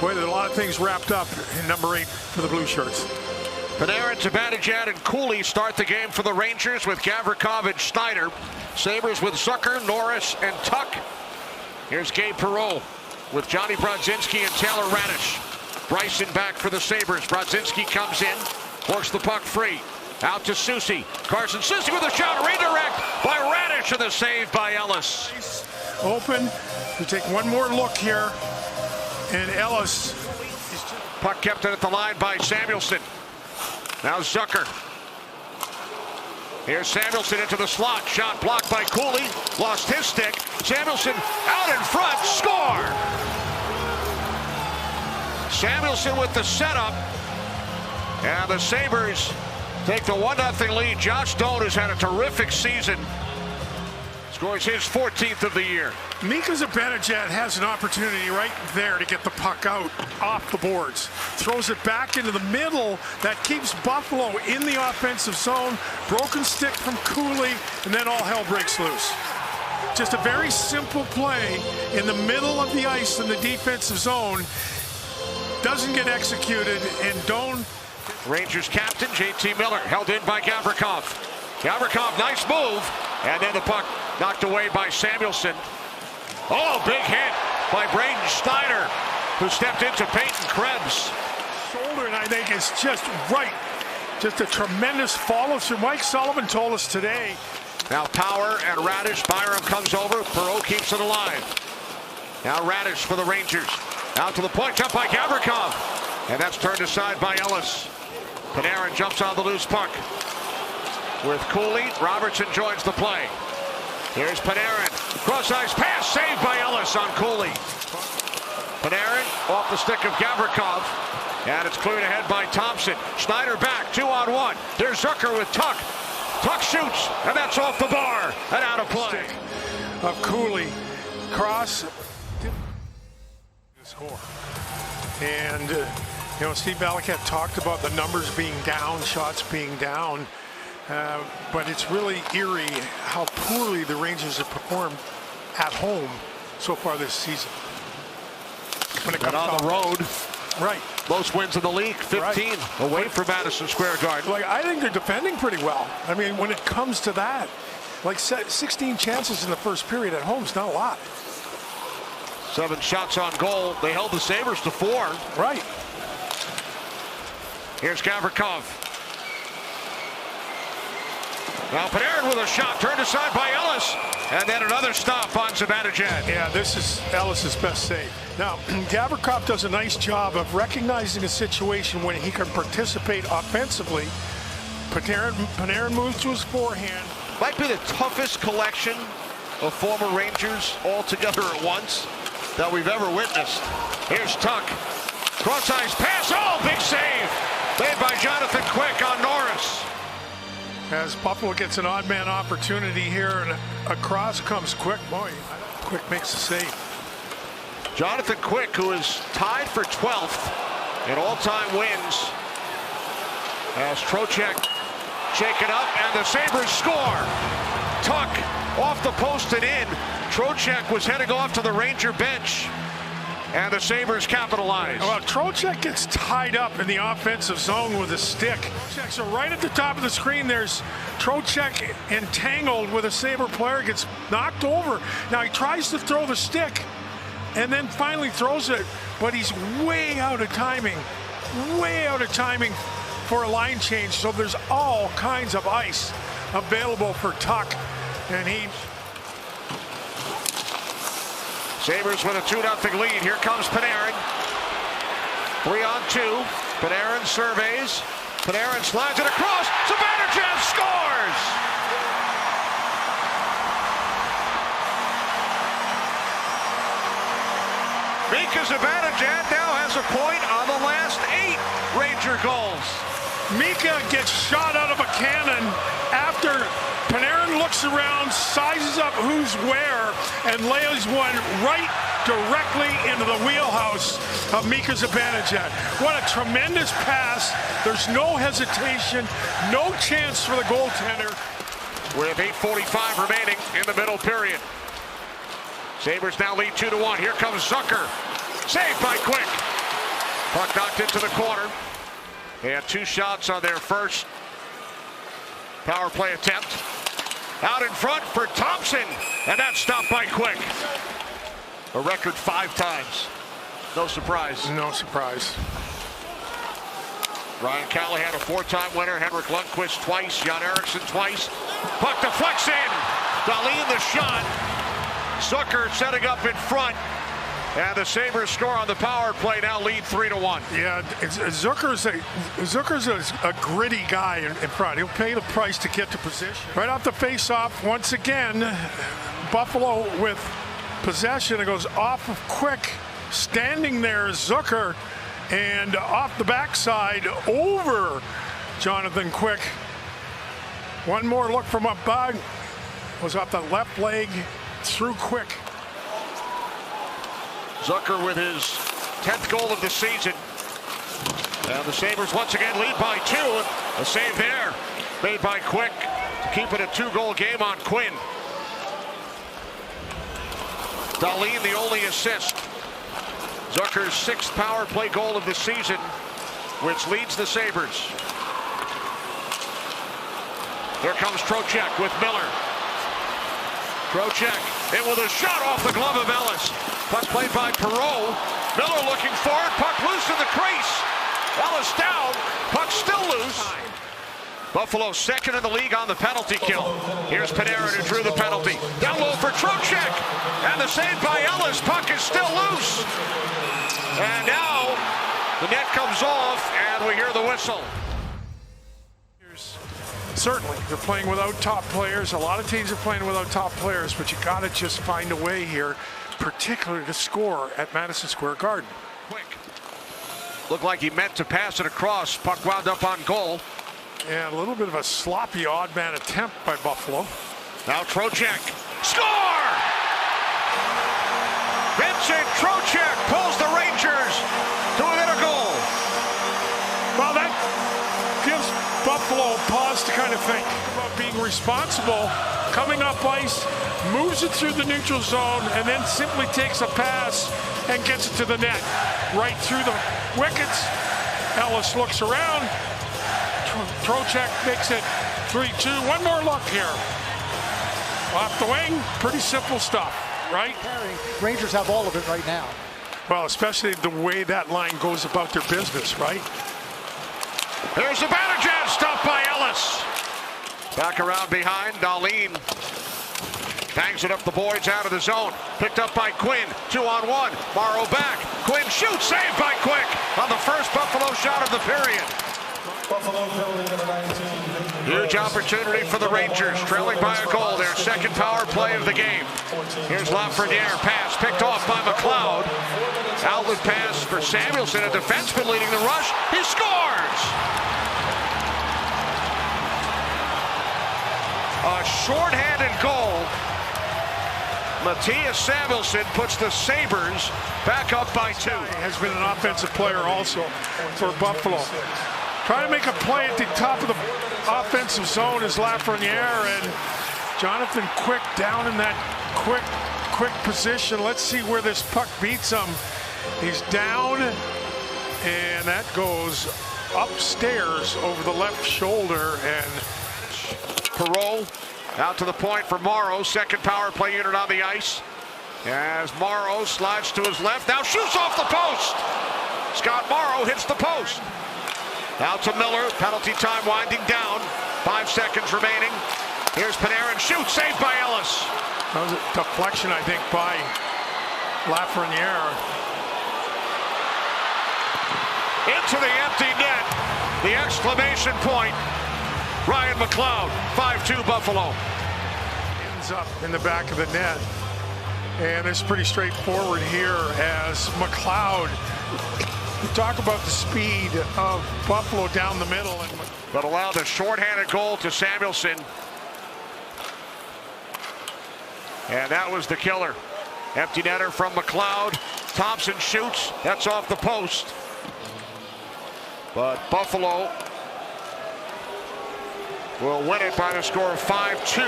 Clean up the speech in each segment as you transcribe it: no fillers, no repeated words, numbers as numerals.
Boy, there's a lot of things wrapped up in number 8 for the Blue Shirts. Panarin, Zibanejad, and Cooley start the game for the Rangers with Gavrikov and Schneider. Sabres with Zucker, Norris, and Tuck. Here's Gabe Perreault with Johnny Brodzinski and Taylor Radish. Bryson back for the Sabres. Brodzinski comes in, works the puck free. Out to Soucy. Carson Soucy with a shot, redirect by Radish, and the save by Ellis. Open. We take one more look here, and Ellis. Puck kept it at the line by Samuelsson. Now Zucker. Here's Samuelsson into the slot. Shot blocked by Cooley. Lost his stick. Samuelsson out in front. Score! Samuelsson with the setup. And the Sabres take the 1-0 lead. Josh Doan has had a terrific season. Scores his 14th of the year. Mika Zibanejad has an opportunity right there to get the puck out off the boards. Throws it back into the middle. That keeps Buffalo in the offensive zone. Broken stick from Cooley, and then all hell breaks loose. Just a very simple play in the middle of the ice in the defensive zone. Doesn't get executed, and Doan. Rangers captain JT Miller held in by Gavrikov. Gavrikov, nice move, and then the puck knocked away by Samuelsson. Oh, big hit by Braden Schneider, who stepped into Peyton Krebs. Shoulder, and I think it's just right. Just a tremendous follow-through. Mike Sullivan told us today. Now Power and Radish. Byram comes over. Perreault keeps it alive. Now Radish for the Rangers. Out to the point, cut by Gavrikov. And that's turned aside by Ellis. Panarin jumps on the loose puck. With Cooley, Robertson joins the play. Here's Panarin. Cross-ice pass, saved by Ellis on Cooley. Panarin off the stick of Gavrikov. And it's cleared ahead by Thompson. Schneider back, 2-on-1. There's Zucker with Tuck. Tuck shoots, and that's off the bar and out of play. Of Cooley. Cross. Score. And, you know, Steve Valiquette talked about the numbers being down, shots being down. But it's really eerie how poorly the Rangers have performed at home so far this season. When it comes on the road. Right. Most wins in the league, 15 right. Away from Madison Square Garden. Like, I think they're defending pretty well. I mean, when it comes to that, like 16 chances in the first period at home is not a lot. 7 shots on goal. They held the Sabres to 4. Right. Here's Gavrikov. Now Panarin with a shot turned aside by Ellis. And then another stop on Zibanejad. Yeah, this is Ellis's best save. Now, Gavrikov does a nice job of recognizing a situation when he can participate offensively. Panarin moves to his forehand. Might be the toughest collection of former Rangers all together at once that we've ever witnessed. Here's Tuck. Cross-ice pass. Oh, big save. Made by Jonathan Quick on Norris. As Buffalo gets an odd man opportunity here, and across comes Quick. Boy, Quick makes the save. Jonathan Quick, who is tied for 12th in all-time wins, as Trocheck shaken up, and the Sabres score. Tuck off the post and in. Trocheck was heading off to the Ranger bench, and the Sabres capitalize. Well, Trocheck gets tied up in the offensive zone with a stick. So right at the top of the screen, there's Trocheck entangled with a Sabre player, gets knocked over. Now he tries to throw the stick, and then finally throws it, but he's way out of timing for a line change. So there's all kinds of ice available for Tuck, and he... Sabres with a 2-0 lead. Here comes Panarin. 3-on-2. Panarin surveys. Panarin slides it across. Zibanejad scores! Mika Zibanejad now has a point on the last 8 Ranger goals. Mika gets shot out of a cannon after Panarin looks around, sizes up who's where, and lays one right directly into the wheelhouse of Mika Zibanejad. What a tremendous pass. There's no hesitation, no chance for the goaltender. With 8:45 remaining in the middle period. Sabres now lead 2-1. Here comes Zucker. Saved by Quick. Puck knocked into the corner. They had 2 shots on their first power play attempt. Out in front for Thompson, and that's stopped by Quick. A record 5 times. No surprise. No surprise. Ryan Callahan, a 4-time winner. Henrik Lundqvist twice. Jan Eriksson twice. Puck deflects in. Dahlin the shot. Zucker setting up in front. And the Sabres score on the power play, now lead 3-1. Yeah, Zucker's a gritty guy in front. He'll pay the price to get to position. Right off the face-off, once again, Buffalo with possession. It goes off of Quick. Standing there is Zucker, and off the backside over Jonathan Quick. One more look from up by. Was off the left leg through Quick. Zucker with his 10th goal of the season. And the Sabres once again lead by 2. A save there made by Quick to keep it a 2-goal game on Quinn. Dahlin the only assist. Zucker's 6th power play goal of the season, which leads the Sabres. Here comes Trocheck with Miller. Trocheck in with a shot off the glove of Ellis. Puck played by Perreault. Miller looking forward. Puck loose in the crease. Ellis down. Puck still loose. Buffalo second in the league on the penalty kill. Here's Panarin who drew the penalty. Down low for Trocheck. And the save by Ellis. Puck is still loose. And now the net comes off and we hear the whistle. Certainly, they're playing without top players. A lot of teams are playing without top players, but you got to just find a way here, particularly to score at Madison Square Garden. Quick. Looked like he meant to pass it across. Puck wound up on goal. And a little bit of a sloppy odd man attempt by Buffalo. Now Trocheck. Score! Vincent Trocheck pulls the Rangers to within a goal. Well, that gives Buffalo pause to kind of think about being responsible. Coming up ice, moves it through the neutral zone, and then simply takes a pass and gets it to the net. Right through the wickets. Ellis looks around. Trocheck makes it 3-2. One more look here. Off the wing, pretty simple stuff, right? Rangers have all of it right now. Well, especially the way that line goes about their business, right? There's the Zibanejad, stopped by Ellis. Back around behind, Dahlin bangs it up the boards out of the zone. Picked up by Quinn, 2-on-1. Morrow back, Quinn shoots, saved by Quick on the first Buffalo shot of the period. Huge opportunity for the Rangers, trailing by a goal, their 2nd power play of the game. Here's Lafreniere, pass picked off by McLeod. Outlet pass for Samuelsson, a defenseman leading the rush. He scores! A shorthanded goal. Mattias Samuelsson puts the Sabres back up by 2. Has been an offensive player also for Buffalo. Trying to make a play at the top of the offensive zone is Lafreniere, and Jonathan Quick down in that quick position. Let's see where this puck beats him. He's down, and that goes upstairs over the left shoulder, and Perreault out to the point for Morrow, 2nd power play unit on the ice. As Morrow slides to his left, now shoots off the post. Scott Morrow hits the post. Out to Miller, penalty time winding down. 5 seconds remaining. Here's Panarin, shoots, saved by Ellis. That was a deflection, I think, by Lafreniere. Into the empty net. The exclamation point. Ryan McLeod, 5-2 Buffalo. Ends up in the back of the net. And it's pretty straightforward here as McLeod. You talk about the speed of Buffalo down the middle. But allowed a shorthanded goal to Samuelsson. And that was the killer. Empty netter from McLeod. Thompson shoots. That's off the post. But Buffalo will win it by the score of 5-2.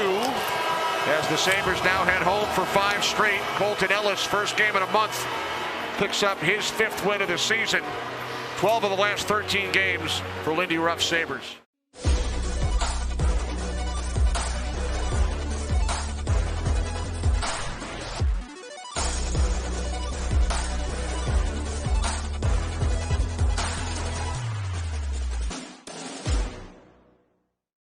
As the Sabres now head home for 5 straight. Colten Ellis, first game in a month, picks up his 5th win of the season. 12 of the last 13 games for Lindy Ruff Sabres.